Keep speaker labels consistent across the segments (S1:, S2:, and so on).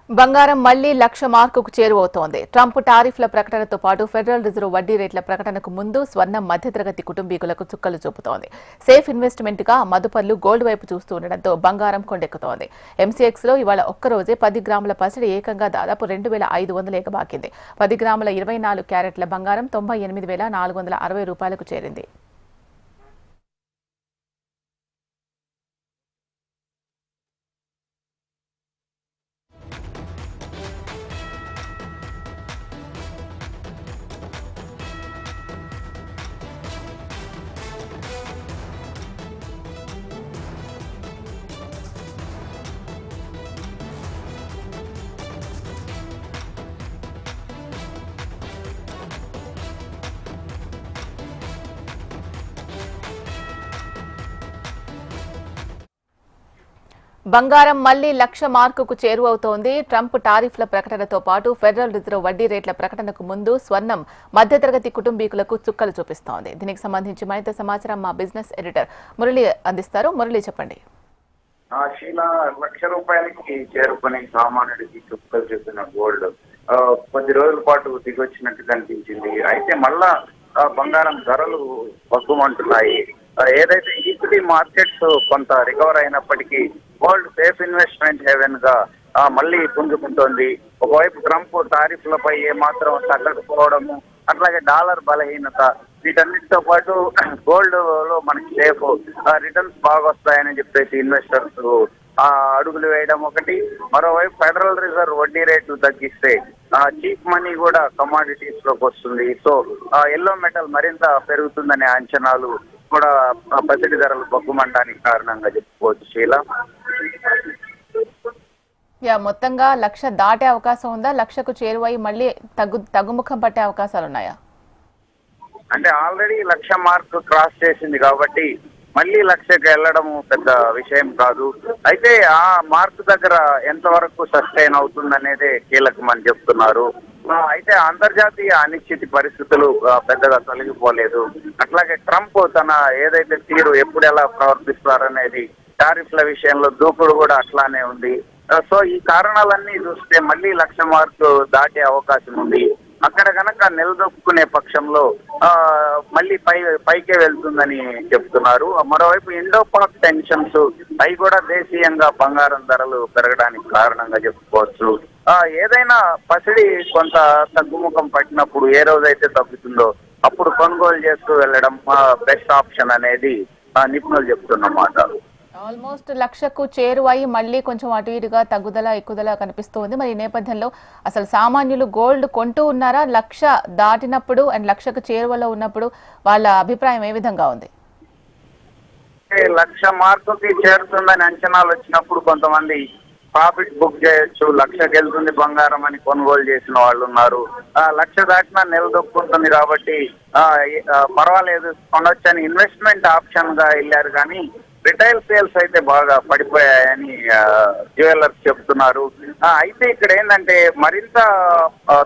S1: బంగారం మళ్లీ 1,00,000 మార్కుకు చేరువవుతోంది. ట్రంప్ టారిఫ్ల ప్రకటనతో పాటు ఫెడరల్ రిజర్వ్ వడ్డీ రేట్ల ప్రకటనకు ముందు స్వర్ణం మధ్యతరగతి కుటుంబీకులకు చుక్కలు చూపుతోంది. సేఫ్ ఇన్వెస్ట్మెంట్ గా మదుపర్లు గోల్డ్ వైపు చూస్తూ ఉండడంతో బంగారం కొండెక్కుతోంది. ఎంసీఎక్స్ లో ఇవాళ ఒక్కరోజే 10 గ్రాముల పసిడి ఏకంగా దాదాపు 2,500 ఎగబాకింది. 10 గ్రాముల 24 క్యారెట్ల బంగారం 98,460 రూపాయలకు చేరింది. బంగారం మళ్లీ 1,00,000 మార్కుకు చేరువవుతోంది. ట్రంప్ టారిఫ్ల ప్రకటనతో పాటు ఫెడరల్ రిజర్వ్ వడ్డీ రేట్ల ప్రకటనకు ముందు స్వర్ణం మధ్యతరగతి కుటుంబీకులకు చుక్కలు చూపిస్తోంది. దీనికి సంబంధించి మరింత సమాచారం మా బిజినెస్ ఎడిటర్ మురళి అందిస్తారు. మురళి, చెప్పండి.
S2: షీలా ₹1,00,000 చేరుకుని సామాన్యుడికి చుక్కలు చూపిన గోల్డ్ కొద్ది రోజుల పాటు దిగొచ్చినట్టు కనిపించింది. అయితే మళ్ళా బంగారం ధరలు బగ్గుమంటున్నాయి. ఏదైతే ఈక్విటీ మార్కెట్స్ కొంత రికవర్ అయినప్పటికీ గోల్డ్ సేఫ్ ఇన్వెస్ట్మెంట్ హెవెన్ గా మళ్ళీ పుంజుకుంటోంది. ఒకవైపు ట్రంప్ టారిఫ్లపై ఏమాత్రం తగ్గకపోవడము, అట్లాగే డాలర్ బలహీనత, వీటన్నిటితో పాటు గోల్డ్ లో మనకి సేఫ్ రిటర్న్స్ బాగా వస్తాయని చెప్పేసి ఇన్వెస్టర్స్ అడుగులు వేయడం ఒకటి. మరోవైపు ఫెడరల్ రిజర్వ్ వడ్డీ రేట్లు తగ్గిస్తే చీప్ మనీ కూడా కమాడిటీస్ లోకి వస్తుంది. సో ఎల్లో మెటల్ మరింత పెరుగుతుందనే అంచనాలు కూడా పసిడి ధరలు బగ్గుమంటానికి కారణంగా చెప్పుకోవచ్చు. శీలా,
S1: మొత్తంగా 1,00,000 దాటే అవకాశం ఉందా? 1,00,000కు చేరువై మళ్ళీ తగ్గుముఖం పట్టే అవకాశాలు ఉన్నాయా?
S2: అంటే ఆల్రెడీ 1,00,000 మార్క్ క్రాస్ చేసింది కాబట్టి మళ్ళీ 1,00,000కి వెళ్ళడం పెద్ద విషయం కాదు. అయితే ఆ మార్క్ దగ్గర ఎంతవరకు సస్టైన్ అవుతుందనేదే కీలకమని చెప్తున్నారు. అయితే అంతర్జాతీయ అనిశ్చితి పరిస్థితులు పెద్దగా తొలగిపోలేదు. అట్లాగే ట్రంప్ తన ఏదైతే తీరు ఎప్పుడు ఎలా ప్రవర్తిస్తారనేది టారిఫ్ల విషయంలో దూకుడు కూడా అట్లానే ఉంది. సో ఈ కారణాలన్నీ చూస్తే మళ్ళీ 1,00,000 మార్కు దాటే అవకాశం ఉంది. అక్కడ కనుక నిలదొక్కునే పక్షంలో మళ్ళీ పైకే వెళ్తుందని చెప్తున్నారు. మరోవైపు ఇండో పాక్ టెన్షన్స్ అవి కూడా దేశీయంగా బంగారం ధరలు పెరగడానికి కారణంగా చెప్పుకోవచ్చు. ఏదైనా పసిడి కొంత తగ్గుముఖం పట్టినప్పుడు ఏ రోజైతే తగ్గుతుందో అప్పుడు కొనుగోలు చేస్తూ వెళ్ళడం బెస్ట్ ఆప్షన్ అనేది నిపుణులు చెప్తున్నమాట.
S1: ఆల్మోస్ట్ 1,00,000కు చేరువై మళ్ళీ కొంచెం అటు ఇటుగా తగ్గుదల ఎక్కుదల కనిపిస్తోంది. మరి ఈ నేపథ్యంలో అసలు సామాన్యులు గోల్డ్ కొంటూ ఉన్నారా? 1,00,000 దాటినప్పుడు అండ్ 1,00,000కు చేరువలో ఉన్నప్పుడు వాళ్ళ అభిప్రాయం ఏ విధంగా ఉంది?
S2: 1,00,000 మార్కుకి చేరుతుందని అంచనాలు వచ్చినప్పుడు కొంతమంది ప్రాఫిట్ బుక్ చేయొచ్చు, 1,00,000కి వెళ్తుంది బంగారం అని కొనుగోలు చేసిన వాళ్ళు ఉన్నారు. 1,00,000 దాటినా నిలదొక్కుంటుంది కాబట్టి పర్వాలేదు కొనొచ్చని ఇన్వెస్ట్మెంట్ ఆప్షన్ గా వెళ్ళారు. కానీ రిటైల్ సేల్స్ అయితే బాగా పడిపోయాయని జ్యువెలర్స్ చెప్తున్నారు. అయితే ఇక్కడ ఏంటంటే మరింత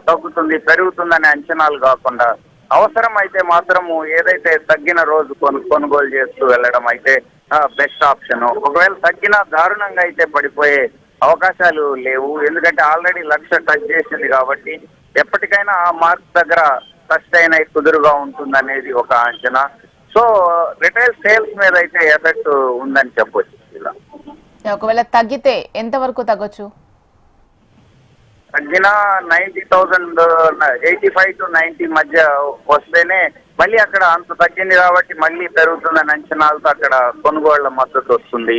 S2: తగ్గుతుంది పెరుగుతుందనే అంచనాలు కాకుండా అవసరం అయితే మాత్రము ఏదైతే తగ్గిన రోజు కొనుగోలు చేస్తూ వెళ్ళడం అయితే బెస్ట్ ఆప్షన్. ఒకవేళ తగ్గిన దారుణంగా అయితే పడిపోయే అవకాశాలు లేవు. ఎందుకంటే ఆల్రెడీ 1,00,000 టచ్ చేసింది కాబట్టి ఎప్పటికైనా ఆ మార్క్ దగ్గర సస్టైన్ అయి కుదురుగా ఉంటుందనేది ఒక అంచనా. సో రిటైల్ సేల్స్ మీద అయితే ఎఫెక్ట్ ఉందని చెప్పొచ్చు. ఇలా
S1: ఒకవేళ తగ్గితే ఎంత వరకు తగ్గొచ్చు?
S2: తగ్గినా 90,000, 85 to 90 మధ్య వస్తేనే మళ్ళీ అక్కడ అంత తగ్గింది కాబట్టి మళ్ళీ పెరుగుతుందని అంచనాలతో అక్కడ కొనుగోళ్ల మద్దతు వస్తుంది,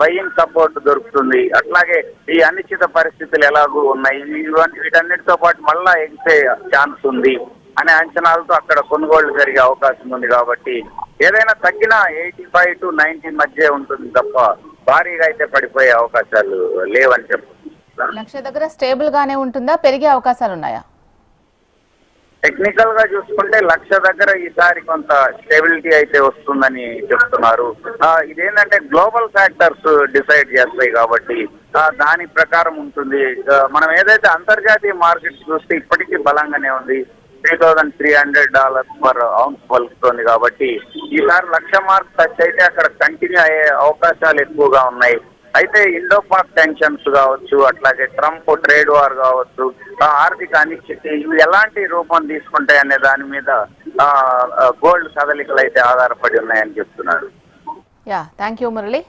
S2: బయింగ్ సపోర్ట్ దొరుకుతుంది. అట్లాగే ఈ అనిశ్చిత పరిస్థితులు ఎలాగూ ఉన్నాయి, వీటన్నిటితో పాటు మళ్ళా ఎగిసే ఛాన్స్ ఉంది అనే అంచనాలతో అక్కడ కొనుగోళ్లు జరిగే అవకాశం ఉంది. కాబట్టి ఏదైనా తగ్గినా 85 to 90 మధ్య ఉంటుంది తప్ప భారీగా అయితే పడిపోయే అవకాశాలు లేవని చెప్పు.
S1: 1,00,000 దగ్గర స్టేబుల్ గానే ఉంటుందా? పెరిగే అవకాశాలు ఉన్నాయా?
S2: టెక్నికల్ గా చూసుకుంటే 1,00,000 దగ్గర ఈసారి కొంత స్టెబిలిటీ అయితే వస్తుందని చెప్తున్నారు. ఇదేంటంటే గ్లోబల్ ఫ్యాక్టర్స్ డిసైడ్ చేస్తాయి కాబట్టి దాని ప్రకారం ఉంటుంది. మనం ఏదైతే అంతర్జాతీయ మార్కెట్ చూస్తే ఇప్పటికీ బలంగానే ఉంది. $3,300 పర్ ఔన్స్ పలుకుతోంది. కాబట్టి ఈసారి 1,00,000 మార్క్ టచ్ అయితే అక్కడ కంటిన్యూ అయ్యే అవకాశాలు ఎక్కువగా ఉన్నాయి. అయితే ఇండో పాక్ టెన్షన్స్ కావచ్చు, అట్లాగే ట్రంప్ ట్రేడ్ వార్ కావచ్చు, ఆర్థిక అనిశ్చితి ఇవి ఎలాంటి రూపం తీసుకుంటాయి అనే దాని మీద గోల్డ్ కదలికలు అయితే ఆధారపడి ఉన్నాయని చెప్తున్నారు.
S1: Thank you Murali.